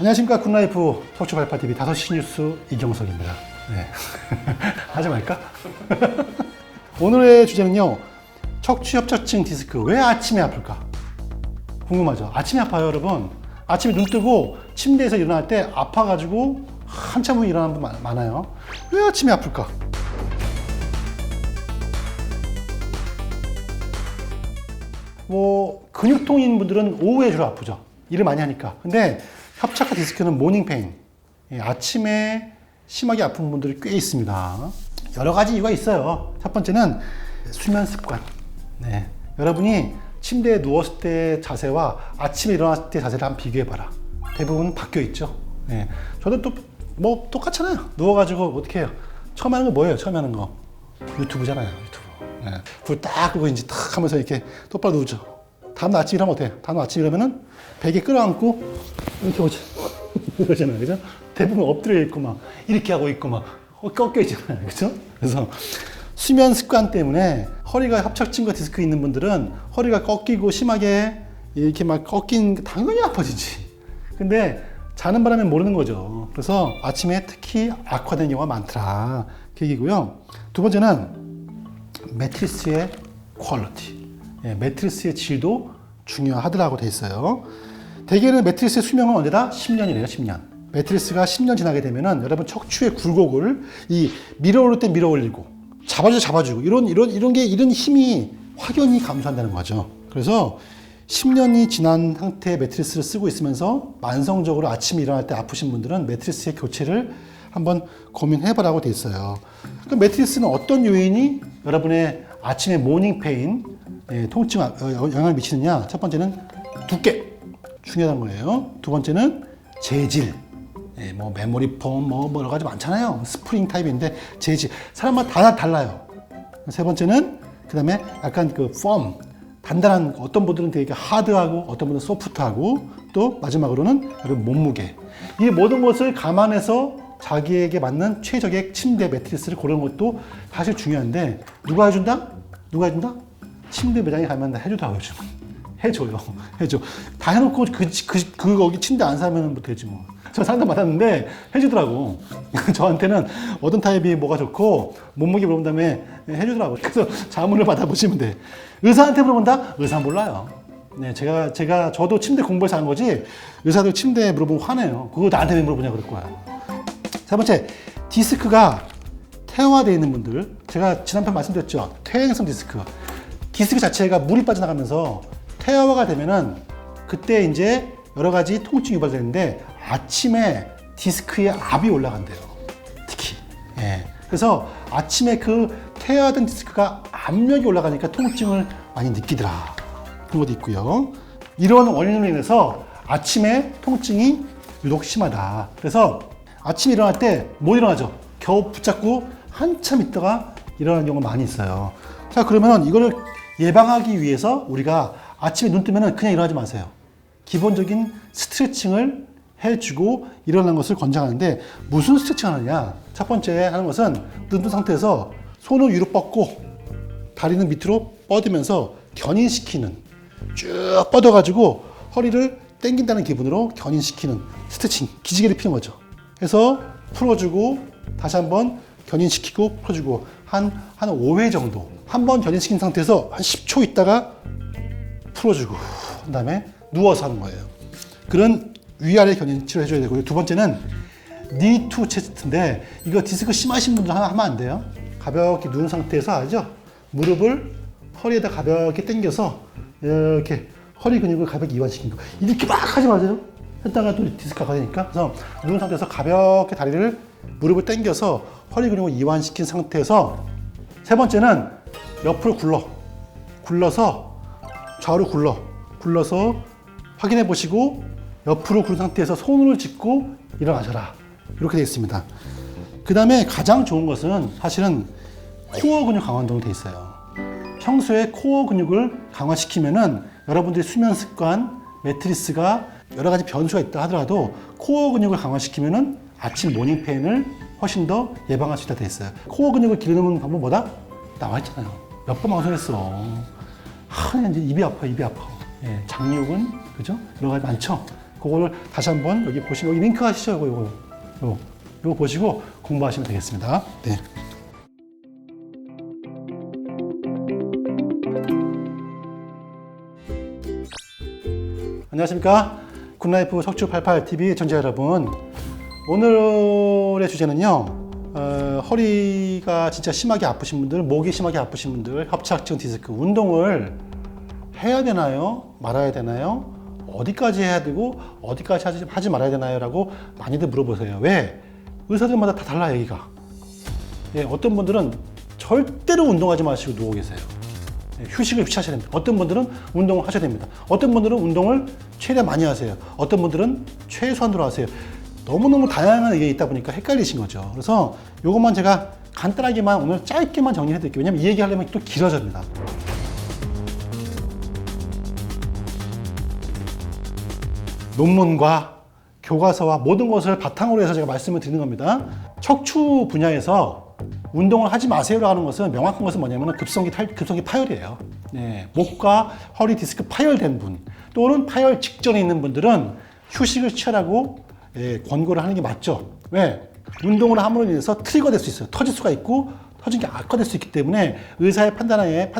안녕하십니까. 굿라이프 척추 발파TV 5시 뉴스 이경석입니다. 네. 하지 말까? 오늘의 주제는요. 척추 협착증 디스크 왜 아침에 아플까? 궁금하죠? 아침에 아파요, 여러분. 아침에 눈 뜨고 침대에서 일어날 때 아파가지고 한참 후에 일어나는 분 많아요. 왜 아침에 아플까? 근육통인 분들은 오후에 주로 아프죠. 일을 많이 하니까. 근데 협착과 디스크는 모닝 페인. 아침에 심하게 아픈 분들이 꽤 있습니다. 여러 가지 이유가 있어요. 첫 번째는 수면 습관. 네. 여러분이 침대에 누웠을 때 자세와 아침에 일어났을 때 자세를 한번 비교해봐라. 대부분 바뀌어 있죠. 네. 저도 또 똑같잖아요. 누워가지고 어떻게 해요? 처음 하는 거 뭐예요? 처음 하는 거 유튜브잖아요. 유튜브. 네. 불 딱 끄고 이제 탁 하면서 이렇게 똑바로 누우죠. 다음날 아침에 일어나면 어때요? 다음날 아침에 일어나면은 베개 끌어안고 이렇게 오죠. 이러잖아요. 그죠? 대부분 엎드려 있고 막 이렇게 하고 있고 막 꺾여 있잖아요. 그죠? 그래서 수면 습관 때문에 허리가 협착증과 디스크 있는 분들은 허리가 꺾이고 심하게 이렇게 막 꺾인 당연히 아파지지. 근데 자는 바람에 모르는 거죠. 그래서 아침에 특히 악화되는 경우가 많더라. 그 얘기고요. 두 번째는 매트리스의 퀄리티. 매트리스의 질도 중요하더라고 돼 있어요. 대개는 매트리스의 수명은 언제다? 10년이래요, 10년. 매트리스가 10년 지나게 되면은 여러분 척추의 굴곡을 밀어 올릴 때 밀어 올리고 잡아주고 이런 힘이 확연히 감소한다는 거죠. 그래서 10년이 지난 상태의 매트리스를 쓰고 있으면서 만성적으로 아침에 일어날 때 아프신 분들은 매트리스의 교체를 한번 고민해보라고 돼 있어요. 그럼 매트리스는 어떤 요인이 여러분의 아침에 모닝 페인, 통증 영향을 미치느냐? 첫 번째는 두께. 중요한 거예요. 두 번째는 재질. 메모리 폼, 여러 가지 많잖아요. 스프링 타입인데, 재질. 사람마다 다 달라요. 세 번째는, 그 다음에 약간 폼. 단단한, 어떤 분들은 되게 하드하고, 어떤 분들은 소프트하고, 또 마지막으로는 여러분 몸무게. 이 모든 것을 감안해서 자기에게 맞는 최적의 침대 매트리스를 고르는 것도 사실 중요한데, 누가 해준다? 침대 매장에 가면 해주더라고요, 요즘. 해줘요. 다 해놓고 거기 침대 안 사면 뭐 되지 뭐. 저 상담 받았는데 해주더라고. 저한테는 어떤 타입이 뭐가 좋고 몸무게 물어본 다음에 해주더라고. 그래서 자문을 받아보시면 돼. 의사한테 물어본다? 의사 몰라요. 네, 저도 침대 공부해서 하는 거지 의사들 침대 물어보면 화내요. 그거 나한테 왜 물어보냐 그럴 거야. 세 번째, 디스크가 퇴화되어 있는 분들. 제가 지난편 말씀드렸죠. 퇴행성 디스크. 디스크 자체가 물이 빠져나가면서 퇴화가 되면은 그때 이제 여러 가지 통증이 유발되는데 아침에 디스크에 압이 올라간대요. 특히. 그래서 아침에 그 퇴화된 디스크가 압력이 올라가니까 통증을 많이 느끼더라. 그런 것도 있고요. 이런 원인으로 인해서 아침에 통증이 유독 심하다. 그래서 아침에 일어날 때 못 일어나죠. 겨우 붙잡고 한참 있다가 일어나는 경우가 많이 있어요. 자, 그러면 이거를 예방하기 위해서 우리가 아침에 눈 뜨면 그냥 일어나지 마세요. 기본적인 스트레칭을 해주고 일어나는 것을 권장하는데 무슨 스트레칭 하느냐? 첫 번째 하는 것은 눈 뜬 상태에서 손을 위로 뻗고 다리는 밑으로 뻗으면서 견인시키는 쭉 뻗어가지고 허리를 당긴다는 기분으로 견인시키는 스트레칭, 기지개를 피는 거죠. 해서 풀어주고 다시 한번 견인시키고 풀어주고 한 5회 정도 한 번 견인시킨 상태에서 한 10초 있다가 풀어주고 그 다음에 누워서 하는 거예요. 그런 위아래 견인 치료 해줘야 되고요. 두 번째는 knee to chest인데 이거 디스크 심하신 분들 하면 안 돼요. 가볍게 누운 상태에서 알죠? 무릎을 허리에다 가볍게 당겨서 이렇게 허리 근육을 가볍게 이완시키는 거. 이렇게 막 하지 마세요. 했다가 또 디스크가 가되니까. 그래서 누운 상태에서 가볍게 다리를 무릎을 당겨서 허리 근육을 이완시킨 상태에서 세 번째는 옆으로 굴러서 좌우로 굴러서 확인해 보시고 옆으로 굴른 상태에서 손을 짚고 일어나셔라. 이렇게 되어 있습니다. 그 다음에 가장 좋은 것은 사실은 코어 근육 강화 운동이 되어 있어요. 평소에 코어 근육을 강화시키면은 여러분들의 수면 습관, 매트리스가 여러 가지 변수가 있다 하더라도 코어 근육을 강화시키면은 아침 모닝 페인을 훨씬 더 예방할 수 있다 되어 있어요. 코어 근육을 기르는 방법 뭐다? 나와 있잖아요. 몇 번 방송했어. 이제 입이 아파. 장육은, 그죠? 여러 가지 많죠? 그거를 다시 한번 여기 보시면 여기 링크 하시죠. 요거 보시고 공부하시면 되겠습니다. 네. 안녕하십니까. 굿라이프 척추88TV 청자 여러분. 오늘의 주제는요. 허리가 진짜 심하게 아프신 분들, 목이 심하게 아프신 분들, 협착증 디스크 운동을 해야 되나요? 말아야 되나요? 어디까지 해야 되고 어디까지 하지 말아야 되나요? 라고 많이들 물어보세요. 왜? 의사들마다 다 달라요, 얘기가. 예, 어떤 분들은 절대로 운동하지 마시고 누워 계세요. 예, 휴식을 취하셔야 됩니다. 어떤 분들은 운동을 하셔야 됩니다. 어떤 분들은 운동을 최대한 많이 하세요. 어떤 분들은 최소한으로 하세요. 너무너무 다양한 의견이 있다 보니까 헷갈리신 거죠. 그래서 이것만 제가 간단하게만 오늘 짧게만 정리해 드릴게요. 왜냐면 이 얘기 하려면 또 길어집니다. 논문과 교과서와 모든 것을 바탕으로 해서 제가 말씀을 드리는 겁니다. 척추 분야에서 운동을 하지 마세요라고 하는 것은 명확한 것은 뭐냐면 급성기 파열이에요. 네, 목과 허리 디스크 파열된 분 또는 파열 직전에 있는 분들은 휴식을 취하라고 권고를 하는 게 맞죠. 왜? 운동을 함으로 인해서 트리거 될 수 있어요. 터질 수가 있고 터진 게 악화될 수 있기 때문에 의사의 판단하에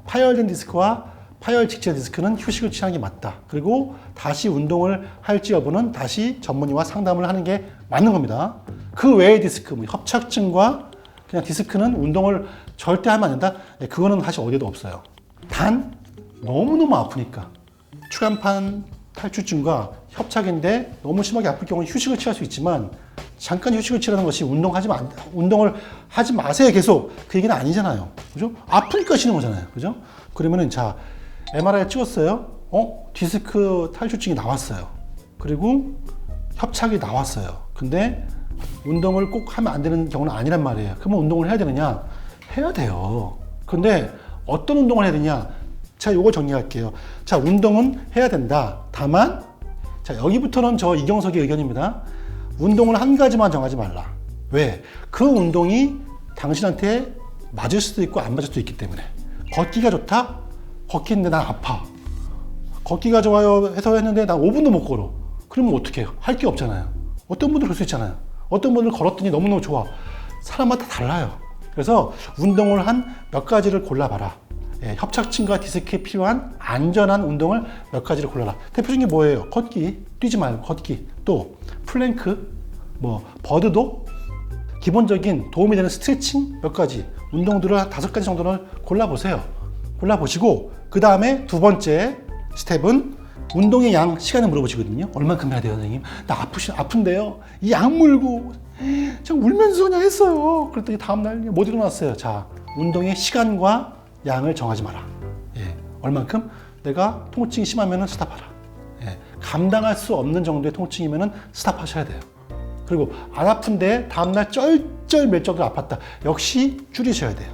파열된 디스크와 파열 직전 디스크는 휴식을 취하는 게 맞다. 그리고 다시 운동을 할지 여부는 다시 전문의와 상담을 하는 게 맞는 겁니다. 그 외의 디스크, 협착증과 그냥 디스크는 운동을 절대 하면 안 된다? 그거는 사실 어디에도 없어요. 단 너무너무 아프니까 추간판 탈출증과 협착인데 너무 심하게 아플 경우는 휴식을 취할 수 있지만 잠깐 휴식을 취하는 것이 운동을 하지 마세요 계속 그 얘기는 아니잖아요. 그죠? 아프니까 쉬는 거잖아요. 그죠? 그러면은 자 MRI 찍었어요. 디스크 탈출증이 나왔어요. 그리고 협착이 나왔어요. 근데 운동을 꼭 하면 안 되는 경우는 아니란 말이에요. 그러면 운동을 해야 되느냐? 해야 돼요. 근데 어떤 운동을 해야 되냐? 자, 요거 정리할게요. 자, 운동은 해야 된다. 다만, 자, 여기부터는 저 이경석의 의견입니다. 운동을 한 가지만 정하지 말라. 왜? 그 운동이 당신한테 맞을 수도 있고 안 맞을 수도 있기 때문에. 걷기가 좋다? 걷기인데 난 아파. 걷기가 좋아요 해서 했는데 난 5분도 못 걸어. 그러면 어떻게 해요? 할 게 없잖아요. 어떤 분들 그럴 수 있잖아요. 어떤 분들 걸었더니 너무너무 좋아. 사람마다 달라요. 그래서 운동을 한 몇 가지를 골라봐라. 예, 협착증과 디스크에 필요한 안전한 운동을 몇 가지를 골라라. 대표적인 게 뭐예요? 걷기, 뛰지 말고 걷기. 또 플랭크, 버드도 기본적인 도움이 되는 스트레칭 몇 가지 운동들을 5가지 정도를 골라보세요. 골라보시고 그 다음에 두 번째 스텝은 운동의 양 시간을 물어보시거든요. 얼만큼 해야 돼요, 선생님? 나 아픈데요. 이 약 물고 제가 울면서 그냥 했어요. 그랬더니 다음날 못 일어났어요. 자, 운동의 시간과 양을 정하지 마라. 예, 얼만큼? 내가 통증이 심하면 스탑하라. 예, 감당할 수 없는 정도의 통증이면 스탑하셔야 돼요. 그리고 안 아픈데 다음날 쩔쩔멜 정도로 아팠다. 역시 줄이셔야 돼요.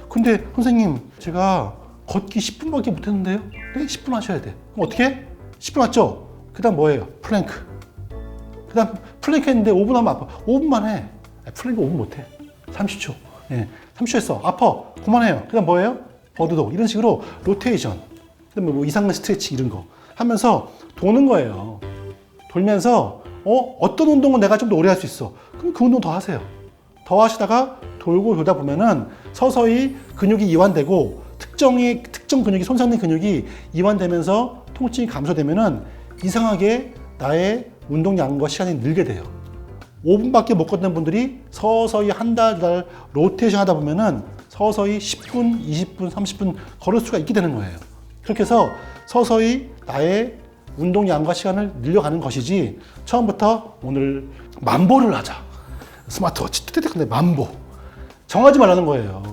근데 선생님 제가 걷기 10분밖에 못했는데요? 네, 10분 하셔야 돼. 그럼 어떻게? 10분 왔죠? 그 다음 뭐예요? 플랭크. 그 다음 플랭크 했는데 5분 하면 아파. 5분만 해. 플랭크 5분 못해. 30초. 예, 30초 했어. 아파. 그만해요. 그 다음 뭐예요? 버드독. 이런 식으로 로테이션. 그 다음에 이상한 스트레칭 이런 거 하면서 도는 거예요. 돌면서 어떤 운동은 내가 좀 더 오래 할 수 있어. 그럼 그 운동 더 하세요. 더 하시다가 돌고 돌다 보면은 서서히 근육이 이완되고 특정 근육이 손상된 근육이 이완되면서 통증이 감소되면은 이상하게 나의 운동량과 시간이 늘게 돼요. 5분밖에 못 걷는 분들이 서서히 한 달, 두 달 로테이션 하다 보면은 서서히 10분, 20분, 30분 걸을 수가 있게 되는 거예요. 그렇게 해서 서서히 나의 운동량과 시간을 늘려가는 것이지 처음부터 오늘 만보를 하자. 스마트워치 근데 만보. 정하지 말라는 거예요.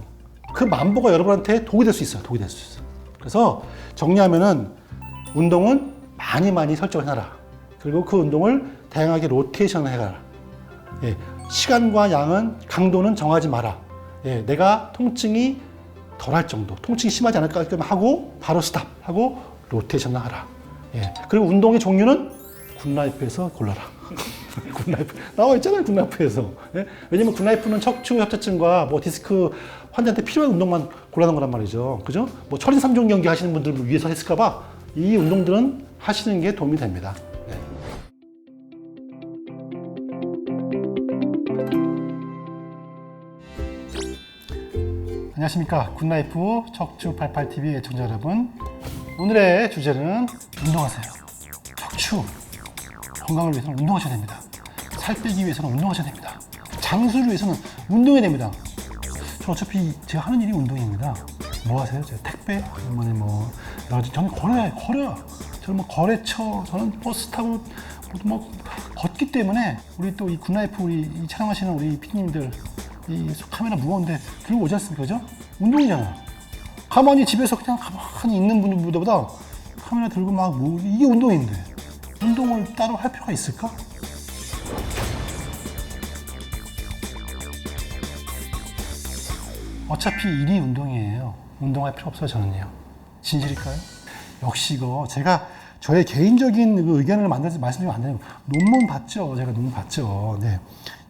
그 만보가 여러분한테 독이 될 수 있어요. 독이 될 수 있어요. 그래서 정리하면은 운동은 많이 설정을 해놔라. 그리고 그 운동을 다양하게 로테이션을 해가라. 예, 시간과 양은 강도는 정하지 마라. 예, 내가 통증이 덜할 정도, 통증이 심하지 않을 것 하고 바로 스탑하고 로테이션을 하라. 예, 그리고 운동의 종류는 굿라이프에서 골라라. 굿라이프 나와 있잖아요. 굿라이프에서. 예? 왜냐면 굿라이프는 척추 협착증과 디스크 환자한테 필요한 운동만 골라놓은 거란 말이죠. 그죠? 철인 3종 경기 하시는 분들 위해서 했을까봐 이 운동들은 하시는 게 도움이 됩니다. 안녕하십니까. 굿라이프 척추88TV 애청자 여러분. 오늘의 주제는 운동하세요. 척추 건강을 위해서는 운동하셔야 됩니다. 살 빼기 위해서는 운동하셔야 됩니다. 장수를 위해서는 운동해야 됩니다. 저 어차피 제가 하는 일이 운동입니다. 뭐 하세요? 제가 택배? 뭐 저는 걸어요. 저는 뭐 거래처, 저는 버스 타고 뭐 걷기 때문에 우리 또 이 굿라이프 우리 이 촬영하시는 우리 PD님들 이 카메라 무거운데 들고 오지 않습니까? 그죠? 운동이잖아. 가만히 집에서 그냥 가만히 있는 분들보다 카메라 들고 막 이게 운동인데 운동을 따로 할 필요가 있을까? 어차피 일이 운동이에요. 운동할 필요 없어요, 저는요. 진실일까요? 역시 이거 제가 저의 개인적인 의견을 말씀드리면 안 되고 논문 봤죠. 제가 논문 봤죠. 네.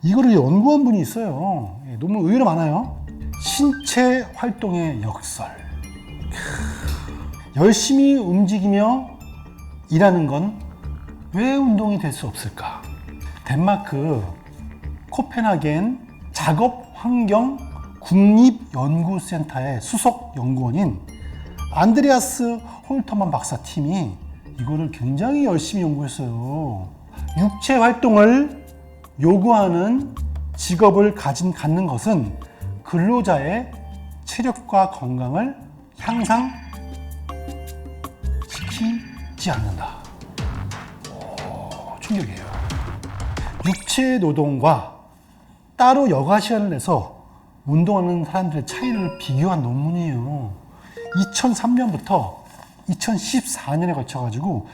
이거를 연구한 분이 있어요. 논문 의외로 많아요. 신체 활동의 역설. 열심히 움직이며 일하는 건 왜 운동이 될 수 없을까? 덴마크 코펜하겐 작업환경 국립연구센터의 수석 연구원인 안드레아스 홀터만 박사 팀이 이거를 굉장히 열심히 연구했어요. 육체 활동을 요구하는 직업을 갖는 것은 근로자의 체력과 건강을 향상시키지 않는다. 충격이에요. 육체 노동과 따로 여가 시간을 내서 운동하는 사람들의 차이를 비교한 논문이에요. 2003년부터 2014년에 걸쳐가지고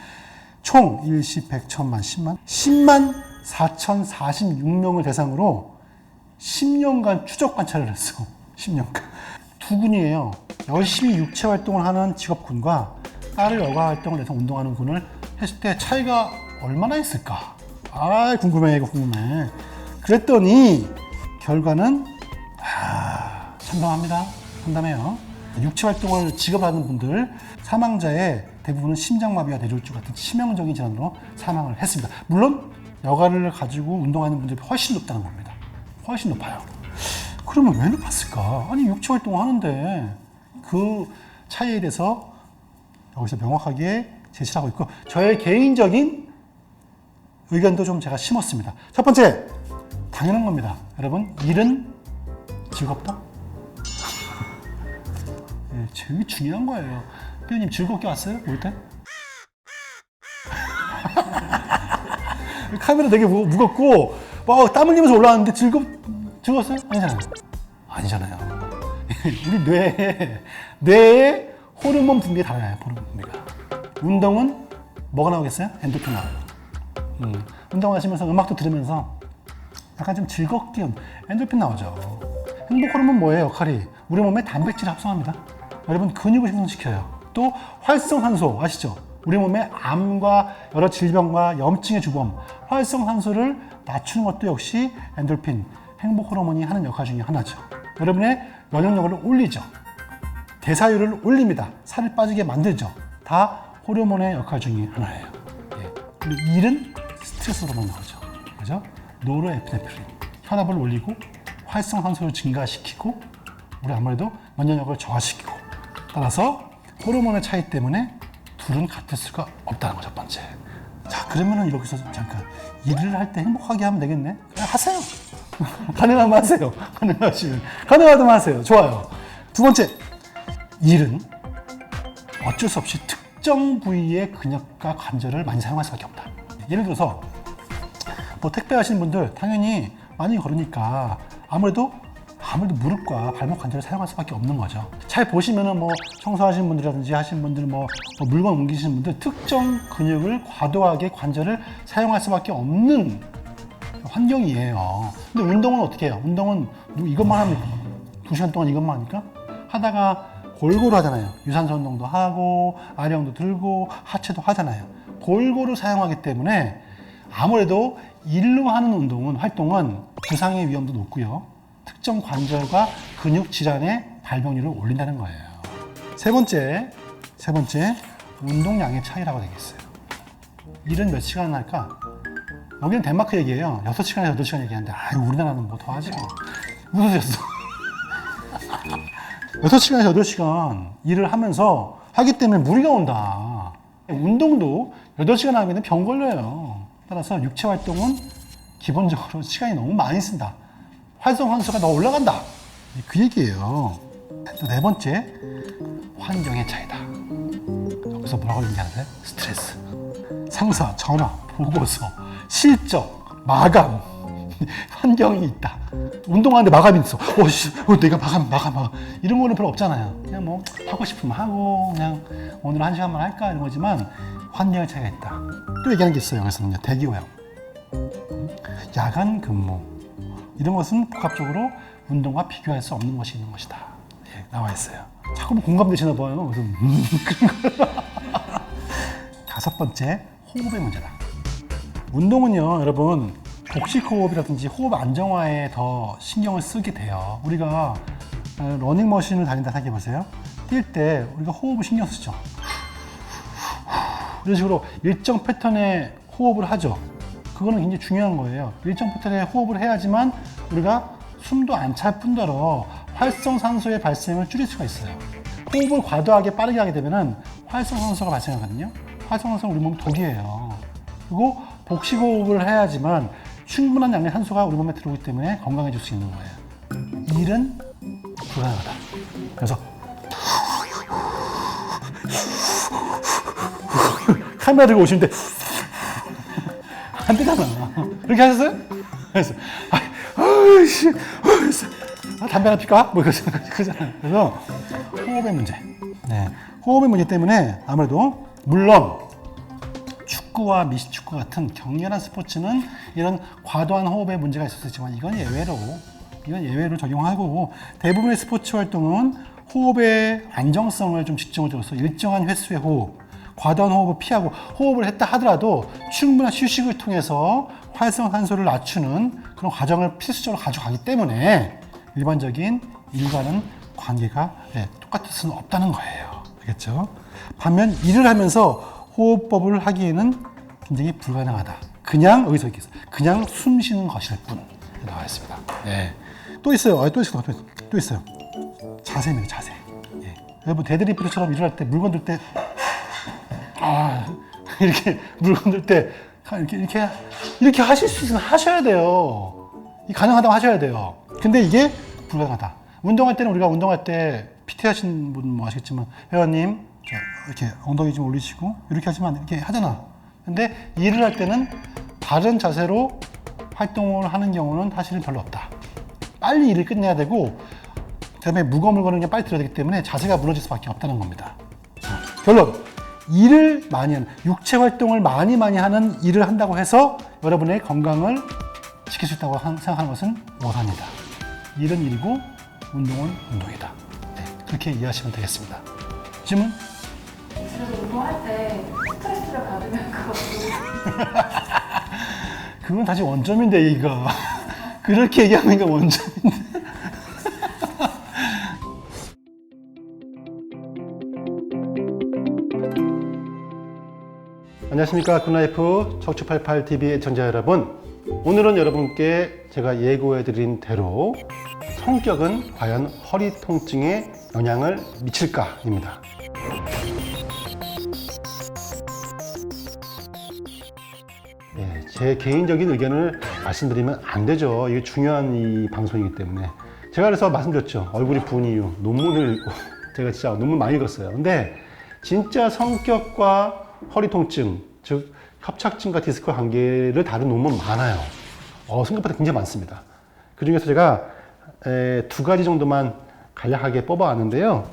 총 일시 100, 1000만, 10만 4046명을 대상으로 10년간 추적 관찰을 했어. 10년간. 두 군이에요. 열심히 육체 활동을 하는 직업군과 따로 여가 활동을 해서 운동하는 군을 했을 때 차이가 얼마나 있을까? 궁금해, 이거 궁금해. 그랬더니 결과는 참담합니다. 참담해요. 육체 활동을 직업하는 분들 사망자의 대부분은 심장마비와 뇌졸중 같은 치명적인 질환으로 사망을 했습니다. 물론 여가를 가지고 운동하는 분들이 훨씬 높다는 겁니다. 훨씬 높아요. 그러면 왜 높았을까? 아니 육체 활동을 하는데 그 차이에 대해서 여기서 명확하게 제시를 하고 있고 저의 개인적인 의견도 좀 제가 심었습니다. 첫 번째, 당연한 겁니다. 여러분, 일은 즐겁다? 네, 제일 중요한 거예요. 피디님 즐겁게 왔어요? 올 때? 카메라 되게 무겁고 막 땀 흘리면서 올라왔는데 즐거웠어요? 아니잖아요. 우리 뇌의 호르몬 분비가 달라요. 호르몬 분비가. 운동은 뭐가 나오겠어요? 엔도르핀 나와요. 운동하시면서 음악도 들으면서 약간 좀 즐겁게 엔도르핀 나오죠. 행복 호르몬 뭐예요? 역할이 우리 몸에 단백질을 합성합니다. 여러분 근육을 형성시켜요. 또 활성산소 아시죠? 우리 몸에 암과 여러 질병과 염증의 주범 활성산소를 낮추는 것도 역시 엔도르핀 행복 호르몬이 하는 역할 중에 하나죠. 여러분의 면역력을 올리죠. 대사율을 올립니다. 살을 빠지게 만들죠. 다 호르몬의 역할 중에 하나예요. 그리고 일은 스트레스 호르몬 나오죠. 그죠? 노르에피네프린 혈압을 올리고 활성산소를 증가시키고 우리 아무래도 면역력을 저하시키고 따라서 호르몬의 차이 때문에 둘은 같을 수가 없다는 거 첫 번째. 자 그러면은 여기서 잠깐 일을 할 때 행복하게 하면 되겠네. 그냥 하세요. 가능하면 하세요. 가능하다면 하세요. 좋아요. 두 번째, 일은 어쩔 수 없이 특정 부위의 근육과 관절을 많이 사용할 수밖에 없다. 예를 들어서 뭐 택배 하시는 분들 당연히 많이 걸으니까 아무래도 무릎과 발목 관절을 사용할 수밖에 없는 거죠. 잘 보시면은 뭐 청소하시는 분들이라든지 하시는 분들 뭐 물건 옮기시는 분들 특정 근육을 과도하게 관절을 사용할 수밖에 없는 환경이에요. 근데 운동은 어떻게 해요? 운동은 이것만 합니까? 2시간 동안 이것만 하니까? 하다가 골고루 하잖아요. 유산소 운동도 하고 아령도 들고 하체도 하잖아요. 골고루 사용하기 때문에 아무래도 일로 하는 활동은 부상의 위험도 높고요. 특정 관절과 근육 질환의 발병률을 올린다는 거예요. 세 번째, 운동량의 차이라고 되겠어요. 일은 몇 시간 할까? 여기는 덴마크 얘기예요. 6시간에서 8시간 얘기하는데, 우리나라는 뭐 더 하지? 웃으셨어. 6시간에서 8시간 일을 하면서 하기 때문에 무리가 온다. 운동도 8시간 하면 병 걸려요. 따라서 육체 활동은 기본적으로 시간이 너무 많이 쓴다. 활성 환수가 더 올라간다. 그 얘기예요. 또 네 번째, 환경의 차이다. 여기서 뭐라고 얘기하는데? 스트레스. 상사, 전화, 보고서, 실적, 마감. 환경이 있다. 운동하는데 마감이 있어. 내가 마감. 이런 거는 별로 없잖아요. 그냥 뭐 하고 싶으면 하고 그냥 오늘 1시간만 할까 이런 거지만 환경의 차이가 있다. 또 얘기하는 게 있어요. 여기서는요. 대기오염, 야간 근무 이런 것은 복합적으로 운동과 비교할 수 없는 것이 있는 것이다. 예, 나와 있어요. 자꾸 뭐 공감되시나 봐요. 그래서 다섯 번째, 호흡의 문제다. 운동은요, 여러분 복식 호흡이라든지 호흡 안정화에 더 신경을 쓰게 돼요. 우리가 러닝머신을 다닌다 생각해 보세요. 뛸 때 우리가 호흡을 신경 쓰죠. 이런 식으로 일정 패턴의 호흡을 하죠. 그거는 굉장히 중요한 거예요. 일정 패턴의 호흡을 해야지만 우리가 숨도 안 찰 뿐더러 활성산소의 발생을 줄일 수가 있어요. 호흡을 과도하게 빠르게 하게 되면 활성산소가 발생하거든요. 활성산소는 우리 몸 독이에요. 그리고 복식호흡을 해야지만 충분한 양의 산소가 우리 몸에 들어오기 때문에 건강해질 수 있는 거예요. 일은 불가능하다. 그래서 카메라 들고 오시는데 안 되잖아. 그렇게 하셨어요? 그래서 담배 하나 피까? 뭐 그러잖아요. 그래서 호흡의 문제. 네, 호흡의 문제 때문에 아무래도 물론 축구와 미식축구 같은 격렬한 스포츠는 이런 과도한 호흡에 문제가 있을 수 있지만 이건 예외로 적용하고 대부분의 스포츠 활동은 호흡의 안정성을 좀 지정을 줘서 일정한 횟수의 호흡, 과도한 호흡을 피하고 호흡을 했다 하더라도 충분한 휴식을 통해서 활성산소를 낮추는 그런 과정을 필수적으로 가져가기 때문에 일반적인 일과는 관계가 똑같을 수는 없다는 거예요. 알겠죠? 반면 일을 하면서 호흡법을 하기에는 굉장히 불가능하다. 그냥 여기서 이렇게 그냥 숨 쉬는 것일 뿐 나와 있습니다. 네. 또 있어요. 또 있어요. 자세입니다. 자세. 예. 여러분 데드리프트처럼 일을 할 때 물 건들 때 이렇게 물 건들 때 이렇게 하실 수 있으면 하셔야 돼요. 가능하다고 하셔야 돼요. 근데 이게 불가능하다. 운동할 때는 우리가 운동할 때 PT 하신 분 뭐 아시겠지만 회원님 이렇게 엉덩이 좀 올리시고 이렇게 하시면 이렇게 하잖아. 근데 일을 할 때는 다른 자세로 활동을 하는 경우는 사실은 별로 없다. 빨리 일을 끝내야 되고 그다음에 무거운 물건을 그냥 빨리 들어야 되기 때문에 자세가 무너질 수밖에 없다는 겁니다. 결론, 일을 많이 하는, 육체 활동을 많이 하는 일을 한다고 해서 여러분의 건강을 지킬 수 있다고 생각하는 것은 오산이다. 일은 일이고 운동은 운동이다. 네, 그렇게 이해하시면 되겠습니다. 질문? 그래서 운동할 때 스트레스를 받으면 그거 그건 다시 원점인데 이거 그렇게 얘기하는 게 원점인데. 안녕하십니까. 굿라이프 척추88TV 애청자 여러분, 오늘은 여러분께 제가 예고해드린 대로 성격은 과연 허리 통증에 영향을 미칠까입니다. 네, 제 개인적인 의견을 말씀드리면 안 되죠. 이게 중요한 이 방송이기 때문에. 제가 그래서 말씀드렸죠. 얼굴이 부은 이유, 논문을 읽고 제가 진짜 논문 많이 읽었어요. 근데 진짜 성격과 허리 통증, 즉 협착증과 디스크 관계를 다룬 논문 많아요. 생각보다 굉장히 많습니다. 그 중에서 제가 2가지 정도만 간략하게 뽑아왔는데요.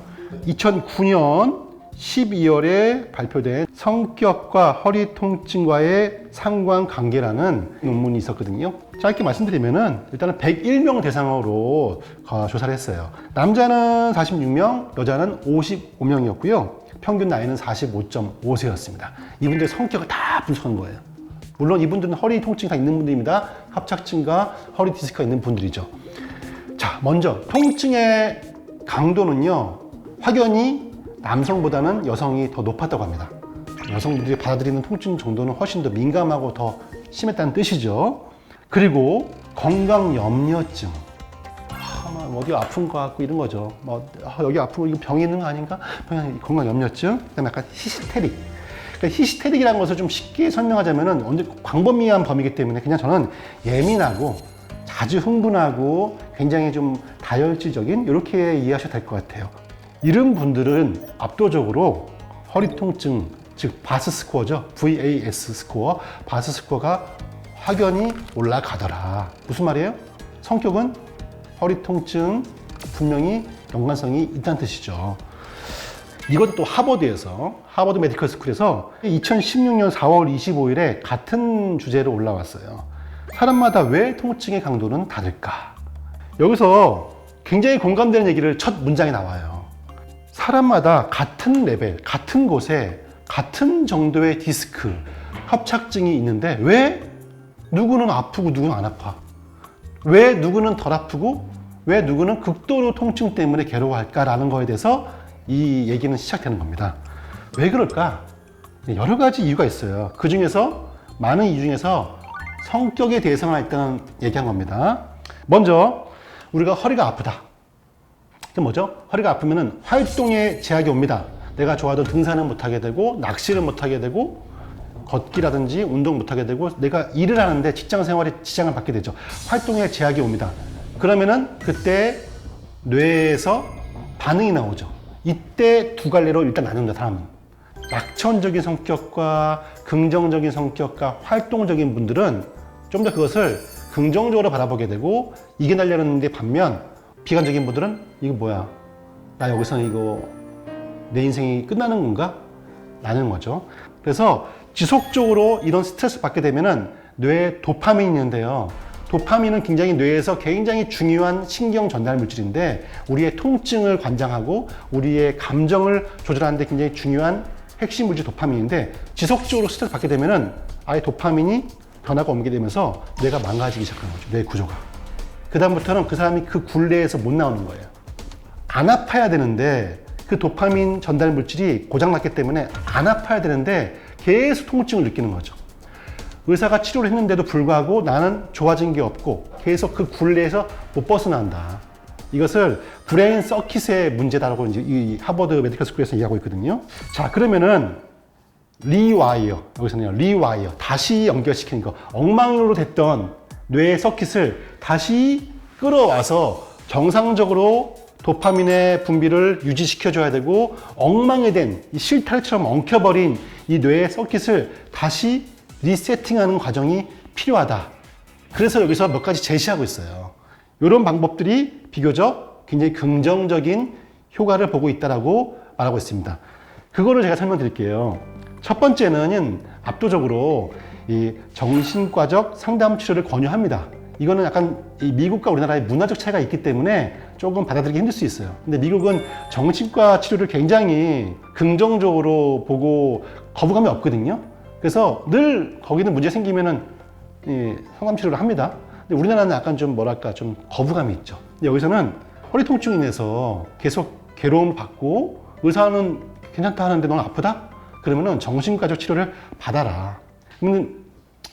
2009년 12월에 발표된 성격과 허리 통증과의 상관관계라는 논문이 있었거든요. 짧게 말씀드리면은 일단은 101명 대상으로 조사를 했어요. 남자는 46명, 여자는 55명이었고요. 평균 나이는 45.5세였습니다. 이분들의 성격을 다 분석한 거예요. 물론 이분들은 허리 통증이 다 있는 분들입니다. 협착증과 허리 디스크가 있는 분들이죠. 자, 먼저 통증의 강도는요, 확연히 남성보다는 여성이 더 높았다고 합니다. 여성분들이 받아들이는 통증 정도는 훨씬 더 민감하고 더 심했다는 뜻이죠. 그리고 건강 염려증. 어디 아픈 거 같고 이런 거죠. 뭐 여기 아프고 이거 병이 있는 거 아닌가? 건강 염려증. 그다음에 약간 히스테릭. 그러니까 히스테릭이라는 것을 좀 쉽게 설명하자면은 광범위한 범위이기 때문에 그냥 저는 예민하고 자주 흥분하고 굉장히 좀 다혈질적인 이렇게 이해하셔도 될 것 같아요. 이런 분들은 압도적으로 허리 통증, 즉 바스 스코어죠. VAS 스코어, 바스 스코어가 확연히 올라가더라. 무슨 말이에요? 성격은 허리 통증 분명히 연관성이 있다는 뜻이죠. 이건 또 하버드에서, 하버드 메디컬 스쿨에서 2016년 4월 25일에 같은 주제로 올라왔어요. 사람마다 왜 통증의 강도는 다를까? 여기서 굉장히 공감되는 얘기를 첫 문장에 나와요. 사람마다 같은 레벨, 같은 곳에 같은 정도의 디스크, 협착증이 있는데 왜 누구는 아프고 누구는 안 아파? 왜 누구는 덜 아프고 왜 누구는 극도로 통증 때문에 괴로워할까라는 거에 대해서 이 얘기는 시작되는 겁니다. 왜 그럴까? 여러 가지 이유가 있어요. 그 중에서 많은 이유 중에서 성격에 대해서만 일단 얘기한 겁니다. 먼저 우리가 허리가 아프다. 그 뭐죠? 허리가 아프면은 활동에 제약이 옵니다. 내가 좋아하던 등산은 못하게 되고 낚시를 못하게 되고 걷기라든지 운동 못하게 되고 내가 일을 하는데 직장 생활에 지장을 받게 되죠. 활동에 제약이 옵니다. 그러면은 그때 뇌에서 반응이 나오죠. 이때 두 갈래로 일단 나눈다, 사람은. 낙천적인 성격과 긍정적인 성격과 활동적인 분들은 좀 더 그것을 긍정적으로 바라보게 되고 이겨내려는데 반면 비관적인 분들은 이거 뭐야? 나 여기서 이거 내 인생이 끝나는 건가? 라는 거죠. 그래서 지속적으로 이런 스트레스 받게 되면은 뇌에 도파민이 있는데요. 도파민은 굉장히 뇌에서 굉장히 중요한 신경 전달 물질인데 우리의 통증을 관장하고 우리의 감정을 조절하는 데 굉장히 중요한 핵심 물질 도파민인데 지속적으로 스트레스 받게 되면은 아예 도파민이 변화가 옮게 되면서 뇌가 망가지기 시작하는 거죠. 뇌 구조가. 그 다음부터는 그 사람이 그 굴레에서 못 나오는 거예요. 안 아파야 되는데 그 도파민 전달 물질이 고장났기 때문에 안 아파야 되는데 계속 통증을 느끼는 거죠. 의사가 치료를 했는데도 불구하고 나는 좋아진 게 없고 계속 그 굴레에서 못 벗어난다. 이것을 브레인 서킷의 문제다라고 이제 이 하버드 메디컬 스쿨에서 이야기하고 있거든요. 자, 그러면은 리와이어, 여기서는요, 리와이어, 다시 연결시키는 거. 엉망으로 됐던 뇌의 서킷을 다시 끌어와서 정상적으로 도파민의 분비를 유지시켜줘야 되고 엉망이 된 이 실타래처럼 엉켜버린 이 뇌의 서킷을 다시 리세팅하는 과정이 필요하다. 그래서 여기서 몇 가지 제시하고 있어요. 이런 방법들이 비교적 굉장히 긍정적인 효과를 보고 있다고 말하고 있습니다. 그거를 제가 설명드릴게요. 첫 번째는 압도적으로 이 정신과적 상담 치료를 권유합니다. 이거는 약간 이 미국과 우리나라의 문화적 차이가 있기 때문에 조금 받아들이기 힘들 수 있어요. 근데 미국은 정신과 치료를 굉장히 긍정적으로 보고 거부감이 없거든요. 그래서 늘 거기는 문제 생기면은 상담 치료를 합니다. 근데 우리나라는 약간 좀 뭐랄까 좀 거부감이 있죠. 근데 여기서는 허리 통증이 인해서 계속 괴로움을 받고 의사는 괜찮다 하는데 넌 아프다? 그러면은 정신과적 치료를 받아라. 그러면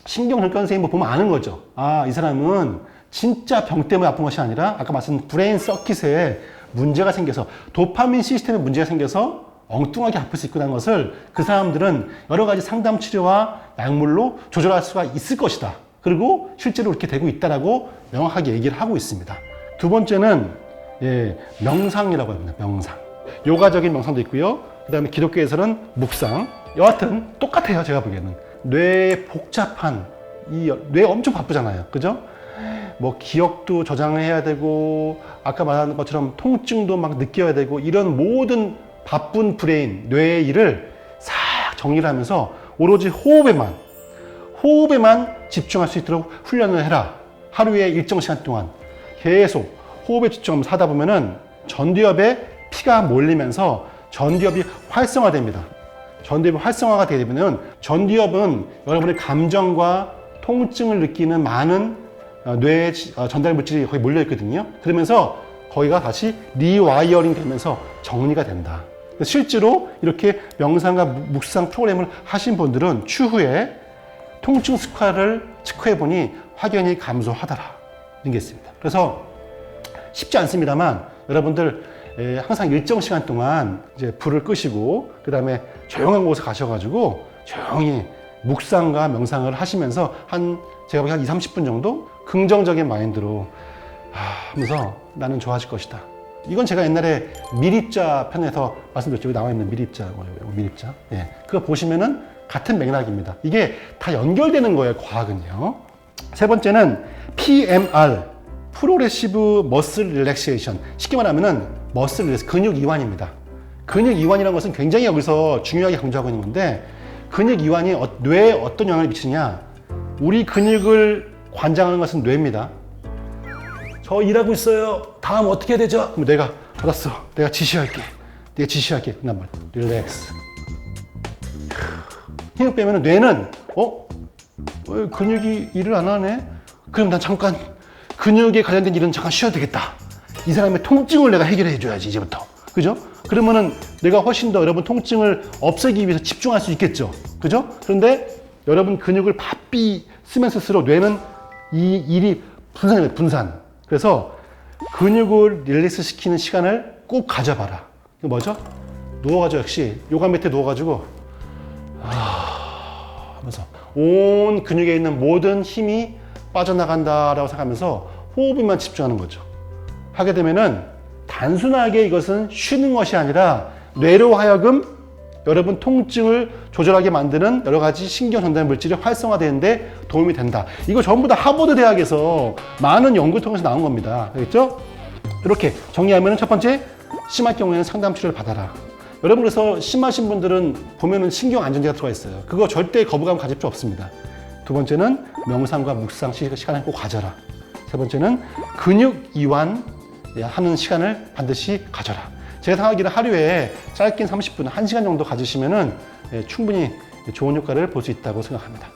신경정과 선생님 뭐 보면 아는 거죠. 아, 이 사람은 진짜 병 때문에 아픈 것이 아니라 아까 말씀드린 브레인 서킷에 문제가 생겨서 도파민 시스템에 문제가 생겨서 엉뚱하게 아플 수 있구나 하는 것을 그 사람들은 여러 가지 상담 치료와 약물로 조절할 수가 있을 것이다. 그리고 실제로 이렇게 되고 있다라고 명확하게 얘기를 하고 있습니다. 두 번째는 명상이라고 합니다. 명상. 요가적인 명상도 있고요. 그 다음에 기독교에서는 묵상. 여하튼 똑같아요. 제가 보기에는. 뇌 복잡한, 뇌 엄청 바쁘잖아요. 그죠? 뭐 기억도 저장해야 되고 아까 말한 것처럼 통증도 막 느껴야 되고 이런 모든 바쁜 브레인, 뇌의 일을 싹 정리를 하면서 오로지 호흡에만 집중할 수 있도록 훈련을 해라. 하루에 일정 시간 동안 계속 호흡에 집중하면서 하다 보면은 전두엽에 피가 몰리면서 전두엽이 활성화됩니다. 전두엽이 활성화가 되면 전두엽은 여러분의 감정과 통증을 느끼는 많은 뇌 전달 물질이 거기 몰려 있거든요. 그러면서 거기가 다시 리와이어링 되면서 정리가 된다. 실제로 이렇게 명상과 묵상 프로그램을 하신 분들은 추후에 통증 스코어를 측정해 보니 확연히 감소하더라. 이런 게 있습니다. 그래서 쉽지 않습니다만 여러분들 항상 일정 시간 동안 이제 불을 끄시고 그 다음에 조용한 곳에 가셔가지고 조용히 묵상과 명상을 하시면서 제가 보기엔 한 2, 30분 정도 긍정적인 마인드로 하면서 나는 좋아질 것이다. 이건 제가 옛날에 미립자 편에서 말씀드렸죠. 여기 나와 있는 미립자, 미립자. 예, 그거 보시면은 같은 맥락입니다. 이게 다 연결되는 거예요, 과학은요. 세 번째는 PMR, 프로그레시브 머슬 릴렉세이션. 쉽게 말하면은 머슬 릴렉스, 근육 이완입니다. 근육 이완이라는 것은 굉장히 여기서 중요하게 강조하고 있는 건데, 근육 이완이 뇌에 어떤 영향을 미치느냐? 우리 근육을 관장하는 것은 뇌입니다. 저 일하고 있어요. 다음 어떻게 해야 되죠? 그럼 내가 알았어. 내가 지시할게. 그냥 말. 릴렉스. 힘을 빼면 뇌는 왜 근육이 일을 안 하네? 그럼 난 잠깐 근육에 관련된 일은 잠깐 쉬어야 되겠다. 이 사람의 통증을 내가 해결해 줘야지 이제부터. 그죠? 그러면은 내가 훨씬 더 여러분 통증을 없애기 위해서 집중할 수 있겠죠. 그죠? 그런데 여러분 근육을 바삐 쓰면 쓸수록 뇌는 이 일이 분산. 그래서 근육을 릴리스 시키는 시간을 꼭 가져봐라. 이거 뭐죠? 누워가지고 역시 요가 매트에 누워가지고 하면서 온 근육에 있는 모든 힘이 빠져나간다라고 생각하면서 호흡에만 집중하는 거죠. 하게 되면은 단순하게 이것은 쉬는 것이 아니라 뇌로 하여금 여러분 통증을 조절하게 만드는 여러 가지 신경 전달 물질이 활성화되는데 도움이 된다. 이거 전부 다 하버드 대학에서 많은 연구를 통해서 나온 겁니다. 알겠죠? 이렇게 정리하면 첫 번째, 심할 경우에는 상담 치료를 받아라. 여러분 그래서 심하신 분들은 보면은 신경 안정제가 들어가 있어요. 그거 절대 거부감 가질 필요 없습니다. 두 번째는 명상과 묵상 시간을 꼭 가져라. 세 번째는 근육 이완 하는 시간을 반드시 가져라. 제가 생각하기를 하루에 짧게는 30분, 1시간 정도 가지시면은 충분히 좋은 효과를 볼 수 있다고 생각합니다.